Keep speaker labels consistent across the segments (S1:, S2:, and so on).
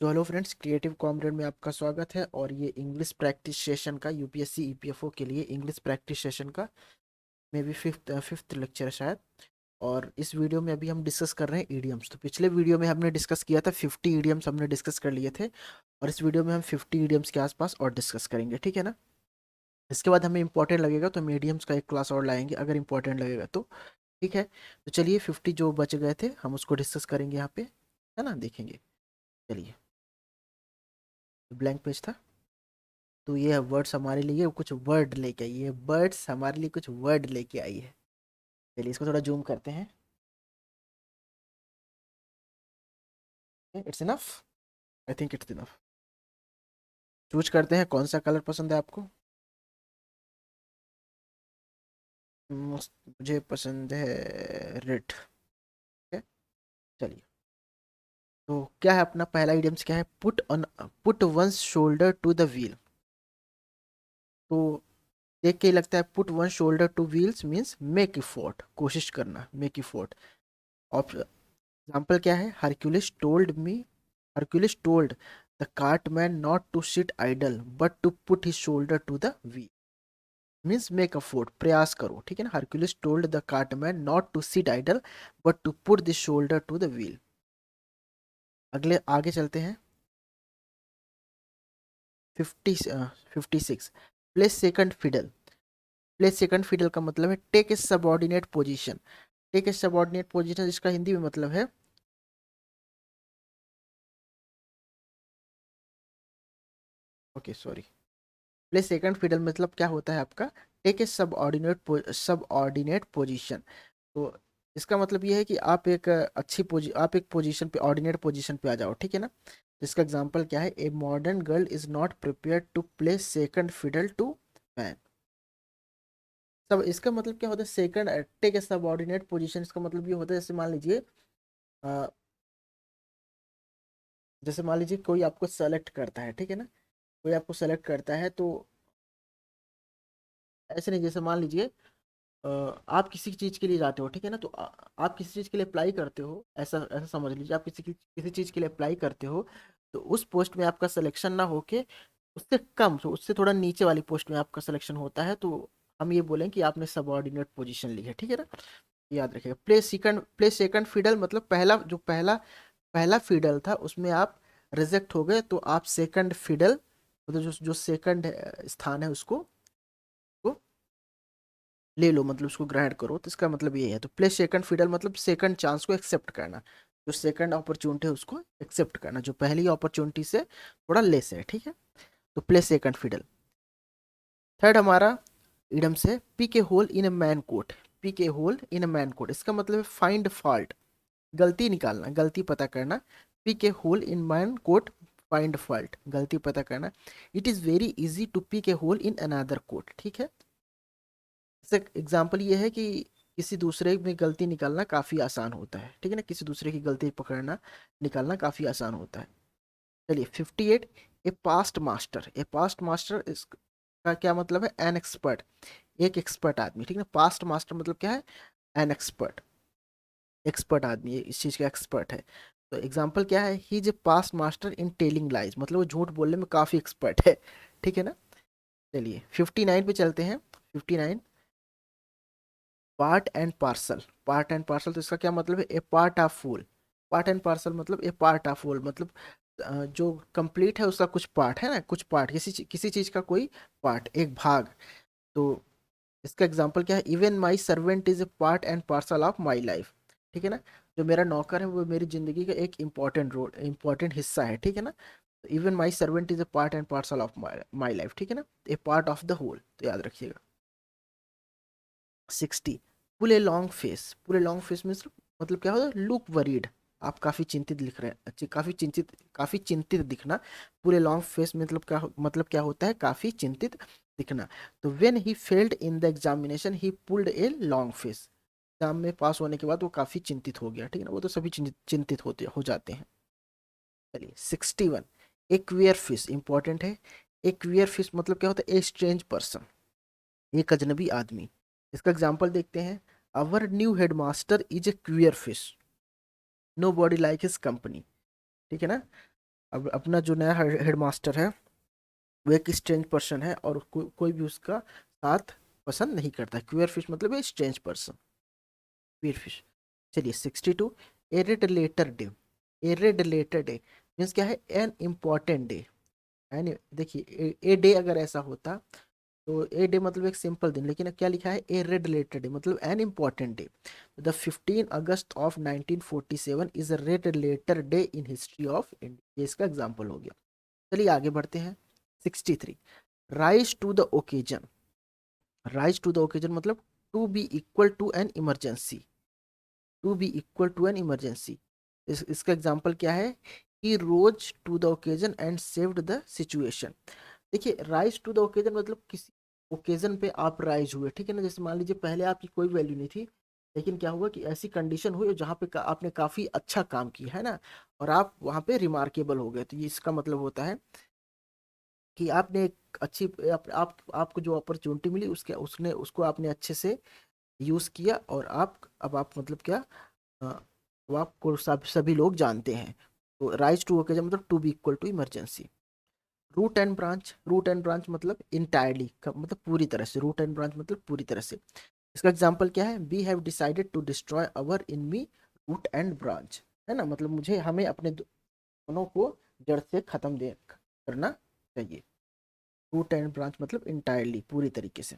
S1: तो hello friends, creative comrade में आपका स्वागत है। और ये इंग्लिश प्रैक्टिस सेशन का यूपीएससी ईपीएफओ के लिए इंग्लिश प्रैक्टिस सेशन का मे बी फिफ्थ लेक्चर है शायद। और इस वीडियो में अभी हम डिस्कस कर रहे हैं ईडियम्स। तो पिछले वीडियो में हमने डिस्कस किया था 50 ईडियम्स हमने डिस्कस कर लिए थे, और इस वीडियो में हम 50 ईडियम्स के आसपास और डिस्कस करेंगे, ठीक है ना। इसके बाद हमें इंपॉर्टेंट लगेगा तो हम ईडियम्स का एक क्लास और लाएंगे, अगर इंपॉर्टेंट लगेगा तो। ठीक है, तो चलिए 50 जो बच गए थे हम उसको डिस्कस करेंगे यहाँ पे, है ना, देखेंगे। चलिए, ब्लैंक पेज था। तो ये वर्ड्स हमारे लिए कुछ वर्ड लेके आई है, बर्ड्स हमारे लिए कुछ वर्ड लेके आई है। चलिए इसको थोड़ा जूम करते हैं। It's enough, I think it's enough. Choose करते हैं कौन सा कलर पसंद है आपको। मुझे पसंद है रेड। है, चलिए। तो क्या है अपना पहला इडियम्स, क्या है, put one's shoulder to the wheel. तो देख के ही लगता है put one shoulder to wheels means make effort, कोशिश करना, मेक इफोर्ट। एग्जाम्पल क्या है, Hercules told the cartman not to sit idle but to put his shoulder to the wheel, means make a effort, प्रयास करो, ठीक है ना। Hercules told the cartman not to sit idle but to put the shoulder to the wheel। अगले आगे चलते हैं। 56, place second fiddle. Place second fiddle का मतलब है take a subordinate position. Take a subordinate position इसका हिंदी में मतलब है, okay sorry, play second fiddle मतलब क्या होता है आपका, टेक ए सबऑर्डिनेट पोजीशन। तो इसका मतलब ये है कि आप एक आप एक पोजीशन पे, ऑर्डिनेट पोजीशन पे आ जाओ, ठीक है ना। तो इसका एग्जांपल क्या है, a modern girl is not prepared to play second fiddle to man. सब इसका मतलब क्या होता है, second take a subordinate position, इसका मतलब ये होता है, जैसे मान लीजिए अ, जैसे मान लीजिए कोई आपको सेलेक्ट करता है, ठीक है ना। कोई आपको सेलेक्ट करता है तो ऐसे नहीं, जैसे मान लीजिए आप किसी चीज़ के लिए जाते हो, ठीक है ना। तो आप किसी चीज़ के लिए अप्लाई करते हो, ऐसा ऐसा समझ लीजिए, आप किसी चीज़ के लिए अप्लाई करते हो, तो उस पोस्ट में आपका सिलेक्शन ना होके उससे कम, तो उससे थोड़ा नीचे वाली पोस्ट में आपका सिलेक्शन होता है, तो हम ये बोलें कि आपने सबऑर्डिनेट पोजीशन ली है, ठीक है ना। याद रखिएगा, प्ले सेकंड फिडल मतलब पहला पहला फिडल था उसमें आप रिजेक्ट हो गए, तो आप सेकंड फिडल मतलब जो सेकंड स्थान है उसको ले लो, मतलब उसको ग्रहण करो। तो इसका मतलब ये है, तो प्ले सेकंड फिडल मतलब सेकंड चांस को एक्सेप्ट करना, जो सेकंड अपॉर्चुनिटी है उसको एक्सेप्ट करना, जो पहली अपॉर्चुनिटी से थोड़ा लेस है, ठीक है। तो प्ले सेकंड फिडल। थर्ड हमारा इडम से pick a hole in a man coat. Pick a hole in a man coat, इसका मतलब है फाइंड फॉल्ट, गलती निकालना, गलती पता करना। Pick a hole in man coat, find fault, गलती पता करना। It is very easy to pick a hole in another coat, ठीक है। इसका एग्जाम्पल ये है कि किसी दूसरे में गलती निकालना काफ़ी आसान होता है, ठीक है ना। किसी दूसरे की गलती पकड़ना, निकालना काफ़ी आसान होता है। चलिए 58, ए पास्ट मास्टर। ए पास्ट मास्टर इसका क्या मतलब है, एन एक्सपर्ट, एक एक्सपर्ट आदमी, ठीक है ना। पास्ट मास्टर मतलब क्या है, एन एक्सपर्ट, एक्सपर्ट आदमी, ये इस चीज़ का एक्सपर्ट है। तो एग्जाम्पल क्या है, he is a past master in telling lies, मतलब वो झूठ बोलने में काफ़ी एक्सपर्ट है, ठीक है ना। चलिए 59 पे चलते हैं। 59, part and parcel. Part and parcel तो इसका क्या मतलब है, a part of full. Part and parcel मतलब ए पार्ट ऑफ फूल, मतलब जो कंप्लीट है उसका कुछ पार्ट है ना, कुछ पार्ट, किसी चीज का कोई पार्ट, एक भाग। तो इसका एग्जांपल क्या है, even my servant is a part and parcel of my life, ठीक है ना। जो मेरा नौकर है वो मेरी जिंदगी का एक इंपॉर्टेंट रोल, इंपॉर्टेंट हिस्सा है, ठीक है ना। Even my servant is a part and parcel of my life, ठीक है ना। A part of the whole, तो याद रखिएगा। 60, pull a long face. Pull a long face मतलब क्या होता है, लुक वरीड, आप काफी चिंतित लिख रहे हैं, अच्छी काफी चिंतित दिखना। पूरे लॉन्ग फेस मतलब क्या होता है, काफी चिंतित दिखना। तो when he failed in the examination he pulled A long face, exam में पास होने के बाद वो काफी चिंतित हो गया, ठीक है ना। वो तो सभी चिंतित होते हो जाते हैं। चलिए 61, एक्वियर फिश इंपॉर्टेंट है। एक्वियर फिश मतलब क्या होता है, ए स्ट्रेंज पर्सन, एक अजनबी आदमी। इसका एग्जाम्पल देखते हैं, our new headmaster is a queer fish, nobody like his company, ठीक है ना। अब अपना जो नया हेड मास्टर है वो एक स्ट्रेंज पर्सन है और कोई भी उसका साथ पसंद नहीं करता। क्यूयर फिश मतलब है स्ट्रेंज पर्सन, क्यूयर फिश। चलिए 62, a red letter day. A red letter day means क्या है, एन इम्पॉर्टेंट डे। यानी देखिए ए डे अगर ऐसा होता तो ए डे मतलब एक सिंपल दिन, लेकिन अब क्या लिखा है, ए रेड रिलेटेड डे मतलब an important day. The 15 August of 1947 is a red letter day in history of India. ये इसका एग्जाम्पल हो गया। चलिए आगे बढ़ते हैं। 63, rise to the occasion. Rise to the occasion मतलब to be equal to an emergency. To be equal to an emergency. इसका एग्जाम्पल क्या है, he rose to the occasion and saved the situation. देखिए राइज टू द ओकेजन मतलब किसी occasion पे आप rise हुए, ठीक है ना। जैसे मान लीजिए पहले आपकी कोई वैल्यू नहीं थी, लेकिन क्या हुआ कि ऐसी कंडीशन हुई जहाँ पे आपने काफी अच्छा काम किया है ना, और आप वहाँ पे रिमार्केबल हो गए। तो ये इसका मतलब होता है कि आपने एक अच्छी आपको जो अपॉर्चुनिटी मिली उसके उसने उसको आपने अच्छे से यूज किया, और अब आप मतलब क्या, अब आपको सभी लोग जानते हैं। तो राइज टू ओकेजन मतलब to be equal to emergency. Root and branch, root and branch मतलब इंटायरली मतलब पूरी तरह से, रूट एंड ब्रांच मतलब पूरी तरह से। इसका एग्जांपल क्या है, we have decided to destroy our enemy root and branch, है ना। मतलब मुझे हमें अपने दोनों को जड़ से खत्म दे करना चाहिए। रूट एंड ब्रांच मतलब इंटायरली पूरी तरीके से।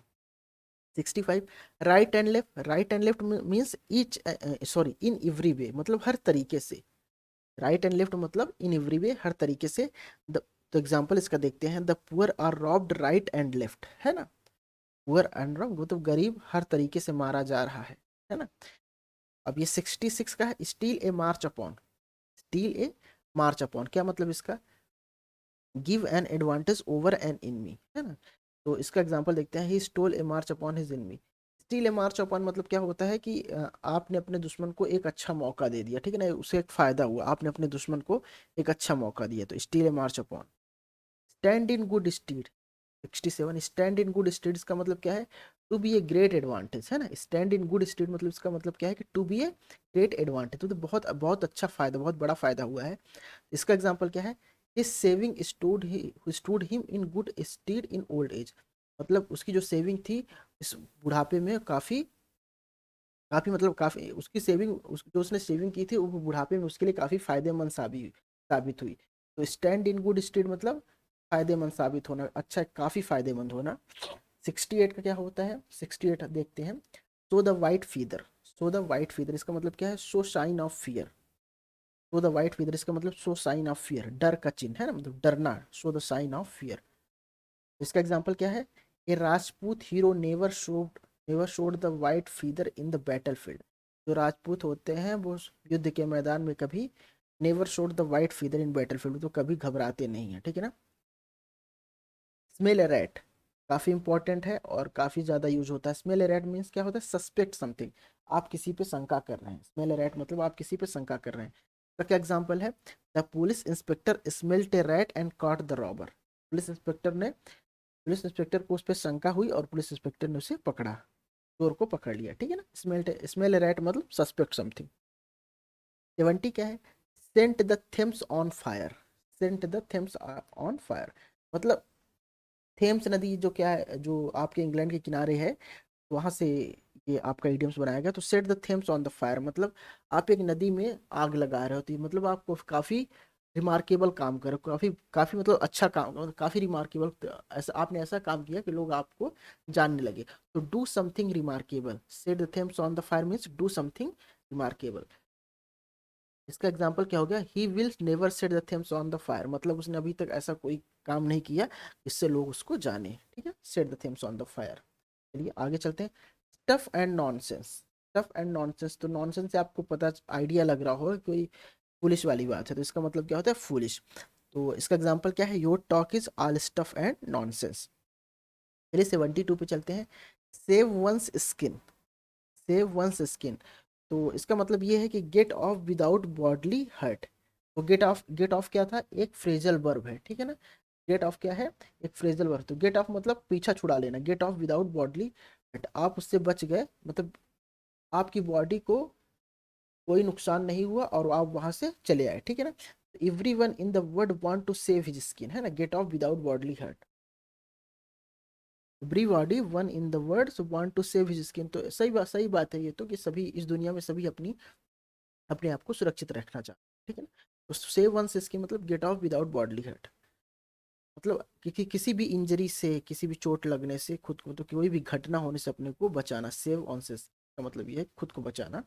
S1: 65, right and left. Right and left means each, sorry in every way मतलब हर तरीके से। राइट एंड लेफ्ट मतलब इन एवरी वे हर तरीके से। तो एग्जांपल इसका देखते हैं, the poor are robbed right and left, है ना। पुअर एंड रॉन्ग वो तो गरीब हर तरीके से मारा जा रहा है ना। अब ये 66 का है, steal a march upon. Steal a march upon क्या मतलब इसका, give an advantage over an enemy, है ना। तो इसका एग्जांपल देखते हैं, he stole a march upon his enemy. Steal a march upon मतलब क्या होता है कि आपने अपने दुश्मन को एक अच्छा मौका दे दिया, ठीक है ना, उसे एक फायदा हुआ, आपने अपने दुश्मन को एक अच्छा मौका दिया, तो steal a march upon. Stand in good stead. 67, stand in good stead इसका मतलब क्या है, to be a great advantage, है ना। स्टैंड इन गुड स्टीड मतलब इसका मतलब क्या है कि to be a great advantage, तो बहुत बहुत अच्छा फायदा, बहुत बड़ा फायदा हुआ है। इसका एग्जांपल क्या है, his saving stood him in good stead in old age. मतलब उसकी जो सेविंग थी इस बुढ़ापे में काफी काफी मतलब काफी उसकी सेविंग जो उसने सेविंग की थी वो बुढ़ापे में उसके लिए काफी फायदेमंद साबित हुई। तो स्टैंड इन गुड स्टेट मतलब फायदेमंद साबित होना, अच्छा काफी फायदेमंद होना। 68 का क्या होता है, 68 देखते हैं। So the white feather. So the white feather इसका मतलब क्या है, so sine of fear. So the white feather इसका मतलब सो साइन ऑफ फियर, डर का चिन्ह, है ना, मतलब डरना, show the sign of fear. इसका एग्जाम्पल क्या है, a Rajput hero never showed the white feather in the battlefield. जो राजपूत होते हैं वो युद्ध के मैदान में कभी never showed the white feather in battle field, तो कभी घबराते नहीं है, ठीक है ना। स्मेल ए रैट काफी इंपॉर्टेंट है और काफी ज्यादा यूज होता है। स्मेल ए रैट मीन्स क्या होता है, सस्पेक्ट समथिंग, आप किसी पे शंका कर रहे हैं। स्मेल ए रैट मतलब आप किसी पे शंका कर रहे हैं। तो क्या एग्जाम्पल है, the police inspector smelt A rat and caught the robber. Police inspector को उस पर शंका हुई और पुलिस इंस्पेक्टर ने उसे पकड़ा, चोर को पकड़ लिया, ठीक है ना। स्मेल रैट मतलब सस्पेक्ट समथिंग। 70 क्या है, sent the Thames on fire. Sent the Thames on fire मतलब थेम्स नदी जो क्या है, जो आपके इंग्लैंड के किनारे है, वहां से ये आपका इडियम्स बनाया गया। तो set the Thames on the fire मतलब आप एक नदी में आग लगा रहे होती, मतलब आपको काफी रिमार्केबल काम करो, काफी काफी मतलब अच्छा काम, मतलब काफी रिमार्केबल, ऐसा आपने ऐसा काम किया कि लोग आपको जानने लगे। तो do something remarkable, set the Thames on the fire means do something remarkable. इसका एग्जाम्पल क्या हो गया, he will never set the Thames on the fire मतलब उसने अभी तक ऐसा कोई काम नहीं किया जिससे लोग उसको जाने, ठीक है, set the Thames on the fire. चलिए आगे चलते हैं। Stuff and nonsense. Stuff and nonsense, तो नॉनसेंस से आपको पता आइडिया लग रहा होगा कोई फुलिश वाली बात है, तो इसका मतलब क्या होता है, फुलिश। तो इसका एग्जांपल क्या है, your talk is all stuff and nonsense. चलिए 72 पे चलते हैं। Save one's skin. Save one's skin, तो इसका मतलब ये है कि get off without bodily hurt. तो गेट ऑफ क्या था, एक फ्रेजल वर्ब है, ठीक है ना। गेट ऑफ क्या है, एक फ्रेजल वर्ब। तो गेट ऑफ मतलब पीछा छुड़ा लेना, get off without bodily hurt, आप उससे बच गए, मतलब आपकी बॉडी को कोई नुकसान नहीं हुआ और आप वहां से चले आए, ठीक है ना। Everyone in the world want to save his skin, है ना, get off without bodily hurt. Everybody one in the world want to save his skin, तो सही बात है ये तो, कि सभी इस दुनिया में सभी अपनी अपने आप को सुरक्षित रखना चाहते हैं, ठीक है ना। तो सेव वन स्किन मतलब get off without bodily hurt, मतलब किसी भी इंजरी से, किसी भी चोट लगने से खुद को, तो कोई भी घटना होने से अपने को बचाना, सेव ऑन से का मतलब ये है खुद को बचाना।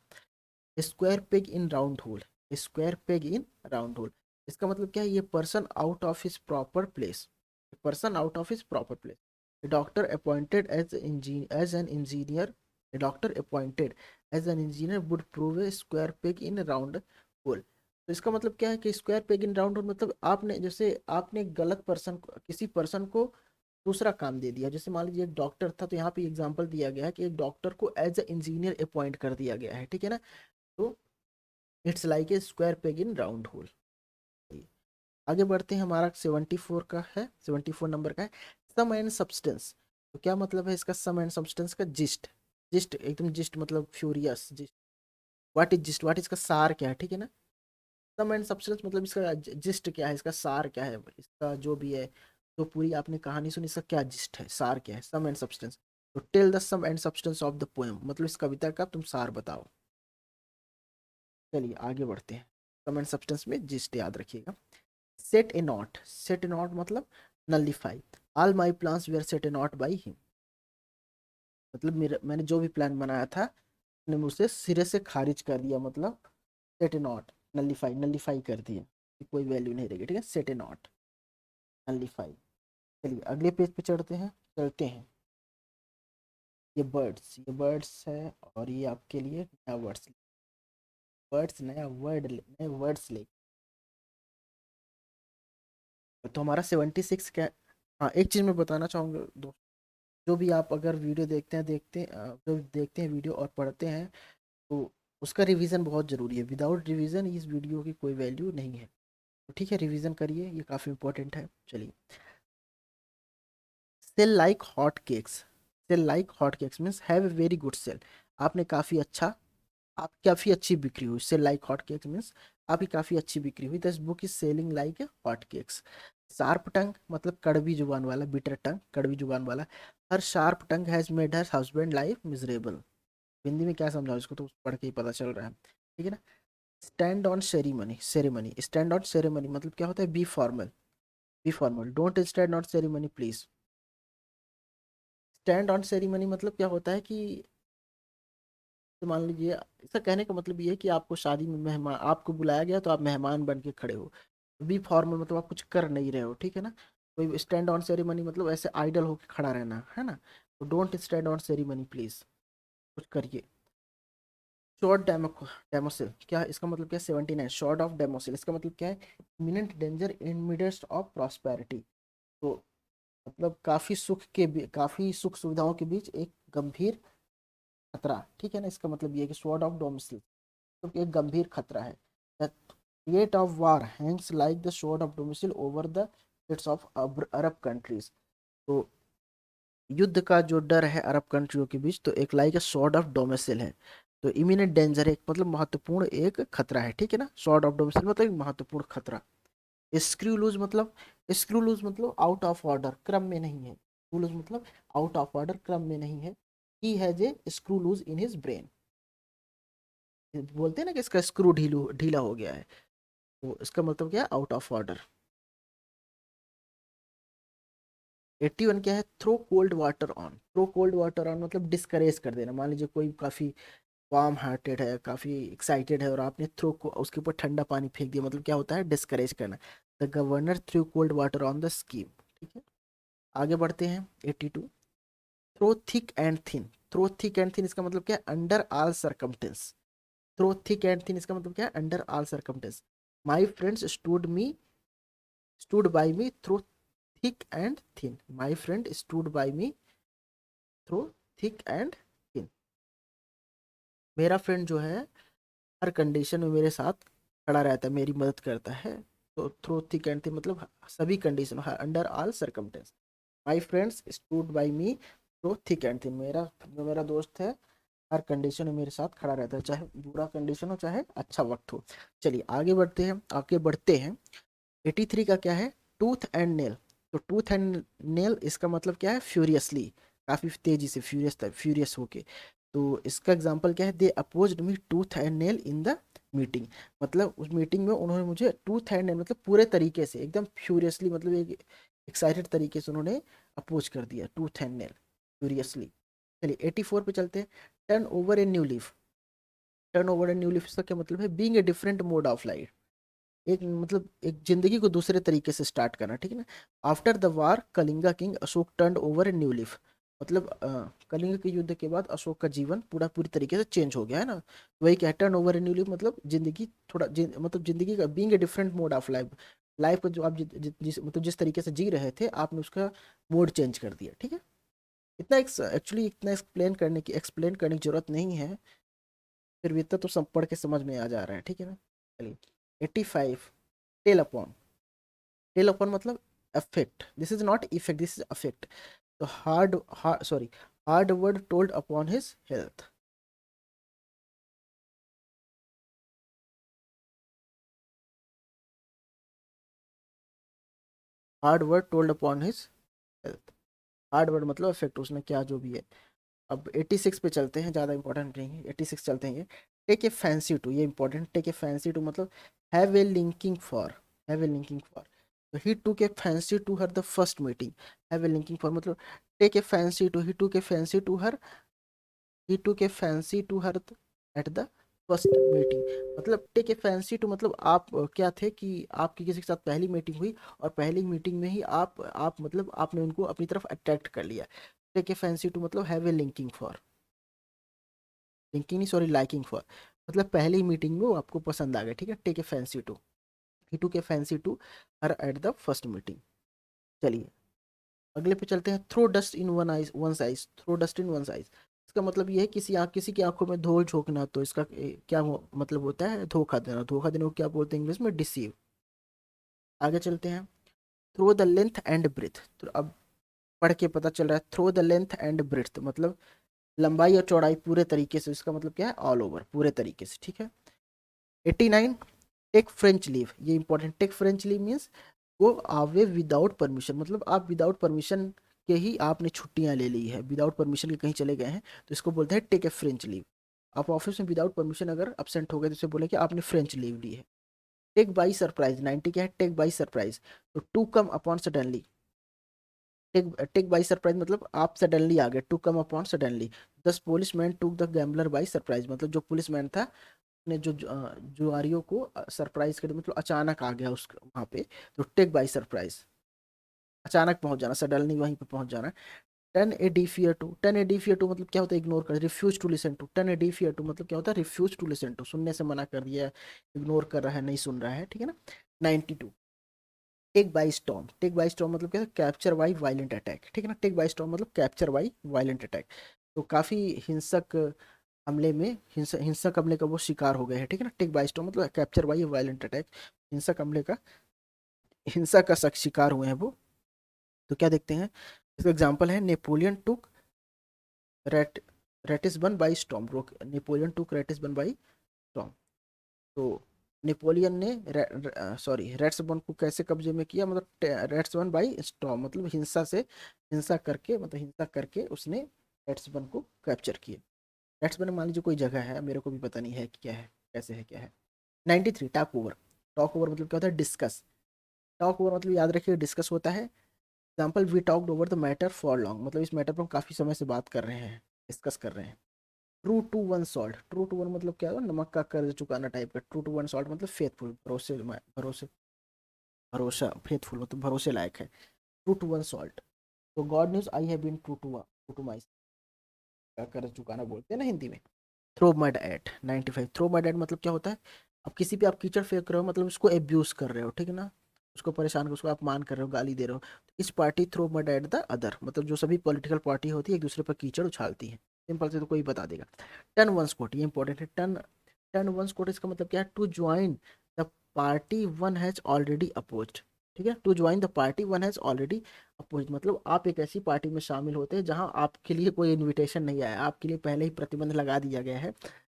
S1: Square peg in round hole, square peg in round hole, इसका मतलब क्या है, ये person out of his proper place, person out of his proper place. Doctor appointed as an engineer, doctor appointed as an engineer would prove a square peg in round hole. तो इसका मतलब क्या है कि square peg in round hole मतलब आपने, जैसे आपने गलत पर्सन को, किसी पर्सन को दूसरा काम दे दिया, जैसे मान लीजिए एक डॉक्टर था, तो यहाँ पे एग्जांपल दिया गया है कि एक डॉक्टर को एज ए इंजीनियर अपॉइंट कर दिया गया है, ठीक है ना। तो it's like a square peg in round whole. आगे बढ़ते हैं, हमारा 74 का है, 74 नंबर का है, सम एंड सब्सटेंस। तो क्या मतलब है इसका, सम एंड सब्सटेंस का जिस्ट, जिस्ट एकदम जिस्ट मतलब furious gist, what is gist, what इसका सार क्या है, ठीक है ना। सम एंड सब्सटेंस मतलब इसका जिस्ट क्या है, इसका सार क्या है, इसका जो भी है, जो पूरी आपने कहानी सुनी, इसका क्या जिस्ट है, सार क्या है, सम एंड सब्सटेंस। तो tell the sum and substance of the poem, मतलब इस कविता का तुम सार बताओ। चलिए आगे बढ़ते हैं, सम एंड सब्सटेंस में जिस्ट याद रखिएगा। Set at naught, set at naught मतलब nullify, all my plans were set at naught by him, मतलब मेरे, मैंने जो भी प्लान बनाया था ने मुझसे सिरे से खारिज कर दिया, मतलब set at not, nullify, nullify कर दिया कि कोई वैल्यू नहीं रहेगी, ठीक है, सेट ए नॉट, नलिफाई। चलिए अगले पेज पे चलते हैं। ये बर्ड्स है, और ये आपके लिए नया वर्ड्स, वर्ड्स नया वर्ड, नए वर्ड्स ले। तो हमारा 76 क्या, हाँ एक चीज़ मैं बताना चाहूँगा दोस्त, जो भी आप अगर वीडियो जो देखते हैं वीडियो और पढ़ते हैं, तो उसका रिवीजन बहुत ज़रूरी है, विदाउट रिवीजन इस वीडियो की कोई वैल्यू नहीं है। तो ठीक है, रिवीजन करिए, ये काफ़ी इंपॉर्टेंट है। चलिए, sell like hot cakes, sell like hot cakes means have a very good sale, आपने काफ़ी अच्छा, आप काफ़ी अच्छी बिक्री हुई, sell like hot cakes means आपकी काफ़ी अच्छी बिक्री हुई, this book is selling like hot cakes. Sharp tongue मतलब कड़वी जुबान वाला, बिटर टंग कड़वी जुबान वाला, her sharp tongue has made her husband life miserable. Hindi में क्या समझाओ इसको, तो पढ़ के ही पता चल रहा है, ठीक है ना। Stand on ceremony, ceremony, stand on ceremony मतलब क्या होता है, B formal, B formal, don't stand on ceremony please. Stand on ceremony मतलब क्या होता है कि, तो मान लीजिए, इसका कहने का मतलब ये है कि आपको शादी में मेहमान, आपको बुलाया गया तो आप मेहमान बन के खड़े हो। बी फॉर्मल मतलब आप कुछ कर नहीं रहे हो, ठीक है ना। कोई स्टैंड ऑन सेरेमनी मतलब ऐसे आइडल होके खड़ा रहना, है ना। तो don't stand on ceremony please, कुछ करिए। शॉर्ट डेमोसिल, क्या है इसका मतलब, क्या 79 शॉर्ट ऑफ डेमोसिल, इसका मतलब क्या है, imminent danger in midst of prosperity. तो मतलब काफी सुख सुविधाओं के बीच एक गंभीर खतरा, ठीक है ना। इसका मतलब ये है कि स्वॉर्ड ऑफ डोमिसिल तो एक गंभीर खतरा है। The threat of war Hanks like the sword of domicile over the heads of Arab countries. तो युद्ध का जो डर है अरब कंट्रियों के बीच, तो एक लाइक स्वॉर्ड ऑफ डोमिसिल है। तो इमिनेंट डेंजर एक मतलब महत्वपूर्ण एक खतरा है, ठीक है ना। स्वॉर्ड ऑफ डोमिसिल मतलब एक महत्वपूर्ण खतरा। स्क्रू लूज मतलब आउट ऑफ ऑर्डर, क्रम में नहीं है, स्क्रू लूज मतलब आउट ऑफ ऑर्डर, क्रम में नहीं है। He has a screw loose in his brain, बोलते हैं ना कि इसका स्क्रू ढीला हो गया है, तो इसका मतलब क्या है, आउट ऑफ ऑर्डर। 81 क्या है, throw cold water on, throw cold water on मतलब डिस्करेज कर देना। मान लीजिए कोई काफी वार्म हार्टेड है, काफी एक्साइटेड है, और आपने थ्रो को उसके ऊपर ठंडा पानी फेंक दिया, मतलब क्या होता है, डिस्करेज करना। The governor threw cold water on the scheme, ठीक है। आगे बढ़ते हैं, 82, through thick and thin, through thick and thin इसका मतलब क्या है, under all circumstances. Through thick and thin इसका मतलब क्या है, under all circumstances. My friends stood by me through thick and thin, my friend stood by me through thick and thin, मेरा friend जो है हर कंडीशन में मेरे साथ खड़ा रहता है, मेरी मदद करता है। तो थ्रो थिक एंड थिन मतलब सभी condition, under all circumstances. My friends stood by me through thick and thin, मेरा जो मेरा दोस्त है हर कंडीशन में मेरे साथ खड़ा रहता है, चाहे बुरा कंडीशन हो चाहे अच्छा वक्त हो। चलिए आगे बढ़ते हैं। 83 का क्या है, टूथ एंड नेल। तो टूथ एंड नेल इसका मतलब क्या है, फ्यूरियसली, काफी तेजी से, फ्यूरियस होके। तो इसका एग्जांपल क्या है, they opposed me tooth and nail in the meeting. मतलब उस मीटिंग में उन्होंने मुझे टूथ एंड नेल मतलब पूरे तरीके से एकदम फ्यूरियसली, मतलब एक एक्साइटेड तरीके से उन्होंने अपोज कर दिया, टूथ एंड नेल, फ्यूरियसली। चलिए 84 पे चलते हैं। Turn over a new leaf. Turn over a new leaf इसका क्या मतलब है, being a different mode of life. एक मतलब एक जिंदगी को दूसरे तरीके से स्टार्ट करना, ठीक है ना। After the war Kalinga king Ashok turn over a new leaf. मतलब कलिंग के युद्ध के बाद अशोक का जीवन पूरी तरीके से चेंज हो गया है ना। वही क्या, turn over a new leaf मतलब जिंदगी थोड़ा मतलब जिंदगी का being a different mode of life. Life को जो आप मतलब जिस तरीके से जी रहे थे, आपने उसका मोड चेंज कर दिया, ठीक है। इतना एक्चुअली इतना एक्सप्लेन करने की जरूरत नहीं है, फिर भी इतना तो सब पढ़ के समझ में आ जा रहा है, ठीक है ना। चलिए 85, टेल अपॉन। टेल अपॉन मतलब affect, this is not effect, this is affect. तो hard work told upon his health. Hard work told upon his health. Hard work मतलब अफेक्ट, उसने क्या जो भी है। अब 86 पे चलते हैं, ज़्यादा इंपॉर्टेंट नहीं है, 86 चलते हैं। टेक ए फैंसी टू, ये important, take a fancy to मतलब have a liking for, have a liking for. तो he took a fancy to her the first meeting. Have a liking for मतलब take a fancy to, he took a fancy to her, he took a fancy to her at the first meeting. मतलब take a fancy to मतलब आप क्या थे कि आपकी किसी के साथ पहली मीटिंग हुई, और पहली मीटिंग में ही आप मतलब आपने उनको अपनी तरफ अट्रैक्ट कर लिया। टेक ए फैंसी टू मतलब have a liking for, linking नहीं सॉरी, लाइकिंग फॉर। मतलब पहली मीटिंग में वो आपको पसंद आ गया, ठीक है। Take a fancy to, he took a fancy to her at the first meeting. चलिए अगले पे चलते हैं। Throw dust in one eyes, throw dust in one eyes. इसका मतलब ये है किसी की आंखों में धूल झोंकना। तो इसका मतलब होता है धोखा देना। धोखा देने को क्या बोलते हैं इंग्लिश में, डिसीव। आगे चलते हैं। Throw the length and breadth. तो अब पढ़ के पता चल रहा है, throw the length and breadth मतलब लंबाई और चौड़ाई पूरे तरीके से। इसका मतलब क्या है, ऑल ओवर, पूरे तरीके से, ठीक है। 89, टेक फ्रेंच लीव। ये important, take French leave means go away without permission. मतलब आप विदाउट परमिशन के ही आपने छुट्टियां ले ली है, विदाउट परमिशन के कहीं चले गए हैं, तो इसको बोलते हैं टेक ए फ्रेंच लीव। आप ऑफिस में विदाउट परमिशन अगर अपसेंट हो गए तो इसे बोले कि आपने फ्रेंच लीव ली है। टेक बाई सरप्राइज, 90 क्या है, टेक बाई सरप्राइज। तो to come upon suddenly, take take by surprise मतलब आप सडनली आ गए, to come upon suddenly. This police man took the gambler by surprise मतलब जो पुलिस मैन था ने जुआरियों को सरप्राइज कर, मतलब अचानक आ गया उस वहां पे। तो टेक बाई सरप्राइज, अचानक पहुंच जाना, सडनली वहीं पे पहुंच जाना। Turn a deaf ear to, turn a deaf ear to मतलब क्या होता है, इग्नोर कर, refuse to listen to. Turn a deaf ear to मतलब क्या होता है, रिफ्यूज टू लिसन टू, सुनने से मना कर दिया, इग्नोर कर रहा है, नहीं सुन रहा है, ठीक है ना। 92, take by storm. Take by storm मतलब क्या है, कैप्चर बाई वायलेंट अटैक, ठीक है ना। टेक बाई स्टॉर्म मतलब कैप्चर बाई वायलेंट अटैक। तो काफी हिंसक हमले में, हिंसक हमले का वो शिकार हो गए हैं, ठीक है ना। टेक बाई स्टॉर्म मतलब कैप्चर बाई वायलेंट अटैक, हिंसक हमले का, हिंसा का शिकार हुए हैं वो। तो क्या देखते हैं, इसका एग्जाम्पल है Napoleon took rat Ratisbon by storm. Napoleon took Ratisbon by storm. तो नेपोलियन ने रेट्सबर्ग को कैसे कब्जे में किया, मतलब रेट्सबर्ग बाई स्टॉर्म मतलब हिंसा करके उसने रेट्सबर्ग को कैप्चर किया। रेट्सबर्ग मान लीजिए कोई जगह है, मेरे को भी पता नहीं है कि क्या है, कैसे है, क्या है। 93, टॉक ओवर। टॉक ओवर मतलब क्या होता है, डिस्कस। टॉक ओवर मतलब याद रखिए डिस्कस होता है। Example, we talked over the matter for long मतलब इस मैटर पर हम काफी समय से बात कर रहे हैं, डिस्कस कर रहे हैं। True to one salt, true to one मतलब क्या है, नमक का कर्ज चुकाना टाइप का। ट्रू टू वन सॉल्ट मतलब फेथफुल, भरोसा, फेथफुल मतलब भरोसे लायक है। True to one salt. तो God knows I have been true to my, का कर्ज चुकाना बोलते हैं ना हिंदी में। Throw mud at, 95, throw mud at मतलब क्या होता है, अब किसी पे आप कीचड़ फेंक रहे हो मतलब उसको एब्यूज कर रहे हो, ठीक है ना। उसको परेशान कर, उसको अपमान कर रहे हो, गाली दे रहे हो। इस party throw mud at the other मतलब जो सभी पॉलिटिकल पार्टी होती है एक दूसरे पर कीचड़ उछालती है। सिंपल से तो कोई बता देगा। टर्न वंस कोट, ये इंपॉर्टेंट है। टर्न टर्न वंस कोट इसका मतलब क्या है, to join the party one has already opposed. ठीक है। To join the party one has already oppose, मतलब आप एक ऐसी पार्टी में शामिल होते हैं जहां आपके लिए कोई इनविटेशन नहीं आया, आपके लिए पहले ही प्रतिबंध लगा दिया गया है,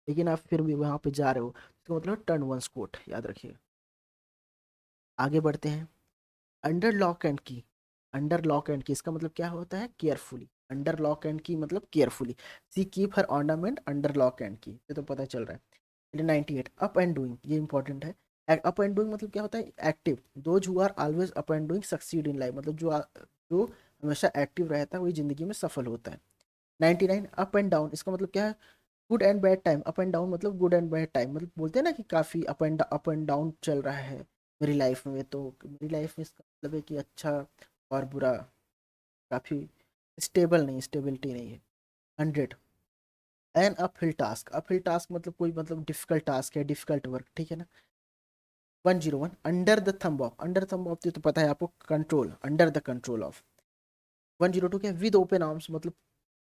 S1: लेकिन आप फिर भी वहां पे जा रहे हो, इसका मतलब टर्न वंस कोट, याद रखिए। आगे बढ़ते हैं। अंडर लॉक एंड की, अंडर लॉक एंड की इसका मतलब क्या होता है? Carefully. Under lock and key मतलब carefully. She keep her ornament under lock and key, ये तो पता चल रहा है। 98 अप एंड डूइंग, ये इंपॉर्टेंट है। अप एंड डूइंग मतलब क्या होता है? Active. Those who are always up and doing succeed in life, मतलब जो हमेशा एक्टिव रहता है वही जिंदगी में सफल होता है। 99 अप एंड डाउन, इसका मतलब क्या है? Good and bad time. Up and down मतलब गुड एंड बैड टाइम, मतलब बोलते हैं ना कि काफ़ी अप एंड डाउन चल रहा है मेरी लाइफ में, तो मेरी लाइफ में इसका मतलब है कि अच्छा और बुरा, काफ़ी स्टेबल नहीं, स्टेबिलिटी नहीं है। 100 an uphill task, uphill task मतलब कोई मतलब डिफिकल्ट टास्क है, डिफिकल्ट वर्क, ठीक है ना। 101 under the thumb of, under thumb of तो पता है आपको, control, under the control of. 102 क्या? विद ओपन आर्म्स, मतलब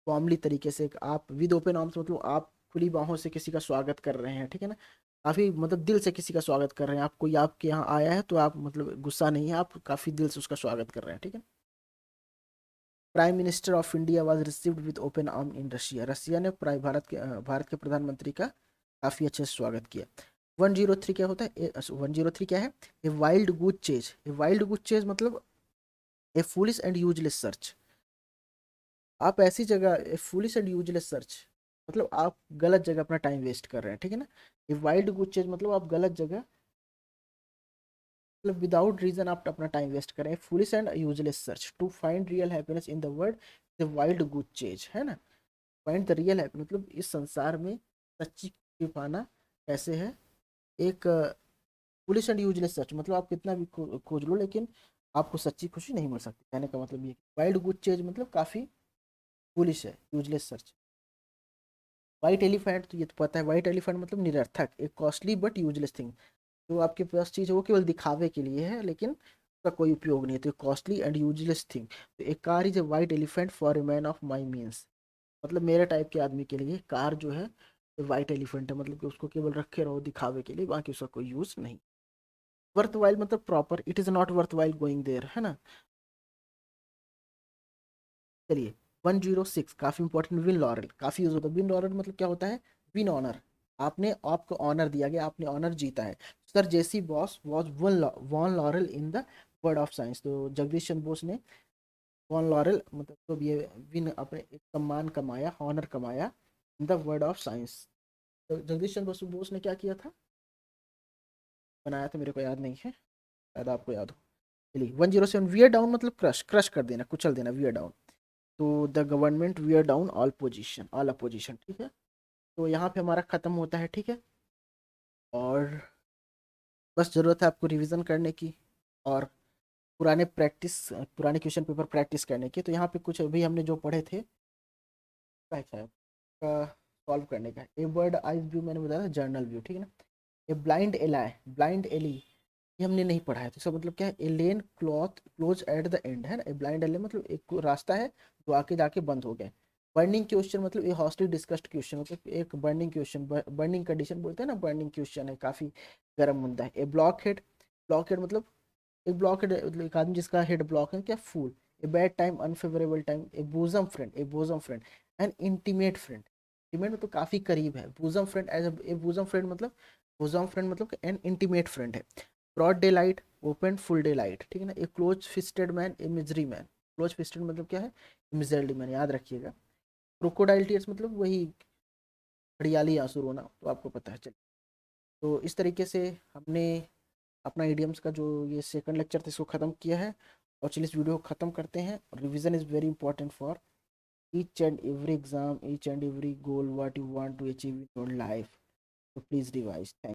S1: फॉर्मली तरीके से आप विद ओपन आर्म्स मतलब आप खुली बाहों से किसी का स्वागत कर रहे हैं, ठीक है ना। काफी मतलब दिल से किसी का स्वागत कर रहे हैं आप, कोई आपके यहाँ आया है तो आप मतलब गुस्सा नहीं है, आप काफी दिल से उसका स्वागत कर रहे हैं, ठीक है। Prime minister of India was received with open arm in Russia, Russia ने भारत के प्रधानमंत्री का काफी अच्छे से स्वागत किया। 103 क्या होता है? 103 क्या है? A wild goose chase, a wild goose chase मतलब ए फूलिश एंड यूजलेस सर्च। आप ऐसी जगह, फुलिश एंड यूजलेस सर्च मतलब आप गलत जगह अपना टाइम वेस्ट कर रहे हैं, ठीक है ना। ये वाइल्ड गुड चेज मतलब आप गलत जगह, मतलब विदाउट रीजन आप अपना टाइम वेस्ट कर रहे हैं। Foolish and useless search to find real happiness in the world, the wild good chase, है ना। फाइंड द रियल हैप्पीनेस मतलब इस संसार में सच्ची खुशी पाना कैसे है? एक फुलिश एंड यूजलेस सर्च मतलब आप कितना भी खोज लो लेकिन आपको सच्ची खुशी नहीं मिल सकती, कहने का मतलब ये। वाइल्ड गुड चेज मतलब काफी फुलिश है, यूजलेस सर्च। व्हाइट एलिफेंट तो ये तो पता है, व्हाइट एलिफेंट मतलब निरर्थक, एक कॉस्टली बट यूजलेस थिंग। जो आपके पास चीज़ है वो केवल दिखावे के लिए है लेकिन उसका कोई उपयोग नहीं है, तो कॉस्टली एंड यूजलेस थिंग। तो एक car is a white elephant for a man of my means, मतलब मेरे टाइप के आदमी के लिए कार जो है व्हाइट एलिफेंट है, मतलब कि उसको केवल रखे रहो दिखावे के लिए, बाकी उसका कोई यूज नहीं। वर्थ वाइल मतलब proper, it is not worth while going there, है ना। चलिए 106 काफी इंपॉर्टेंट, विन लॉरेल काफी यूज होता है। विन लॉरेल मतलब क्या होता है? विन ऑनर, आपने आपको ऑनर दिया गया, आपने ऑनर जीता है। Sir J C Bose was won laurel in the world of science, तो जगदीश चंद्र बोस ने वॉन लॉरेल मतलब तो ये विन अपने एक सम्मान कमाया, ऑनर कमाया इन द वर्ड ऑफ साइंस। तो जगदीश चंद्र बोस बोस ने क्या किया था, बनाया था, मेरे को याद नहीं है, शायद आपको याद हो। चलिए 107 वियर डाउन मतलब क्रश, क्रश कर देना, कुचल देना, वियर डाउन। तो the government wear down all position, all opposition, ठीक है। तो यहाँ पे हमारा खत्म होता है, ठीक है। और बस ज़रूरत है आपको रिवीजन करने की और पुराने क्वेश्चन पेपर प्रैक्टिस करने की। तो यहाँ पे कुछ अभी हमने जो पढ़े थे का सॉल्व करने का। ए बर्ड आइज व्यू मैंने बताया था, जर्नल व्यू, ठीक है ना। A blind alley, blind alley ये हमने नहीं पढ़ा है, तो इसका मतलब क्या है? A lane cloth close at the end, है ना। ए ब्लाइंड एले मतलब एक रास्ता है जो आके जाके बंद हो गया। बर्निंग क्वेश्चन मतलब ये हॉस्टली डिस्कस्ड क्वेश्चन, मतलब एक बर्निंग क्वेश्चन, बर्निंग कंडीशन बोलते हैं ना, बर्निंग क्वेश्चन है, काफी गर्म मुद्दा है। ए ब्लॉक हेड, ब्लॉक हेड मतलब एक ब्लॉक हेड मतलब एक आदमी जिसका हेड ब्लॉक है, क्या? Fool. A bad time, unfavourable time. A bosom friend, a bosom friend. An intimate friend, intimate मतलब काफी करीब है। Bosom friend as a bosom friend मतलब, बोजम फ्रेंड मतलब एन इंटीमेट फ्रेंड है। Broad daylight, open full daylight, ठीक है ना। A close fisted man, a miserly man. Close fisted मतलब क्या है? मिजर्ली मैन, याद रखिएगा। क्रोकोडाइल टीयर्स मतलब वही हड़ियाली आंसू रोना, तो आपको पता है। चलिए तो इस तरीके से हमने अपना इडियम्स का जो ये सेकंड लेक्चर था इसको ख़त्म किया है। और चलिए इस वीडियो को ख़त्म करते हैं। Revision is very important for each and every exam, each and every goal what you want to achieve in your life, तो प्लीज़ रिवाइज। थैंक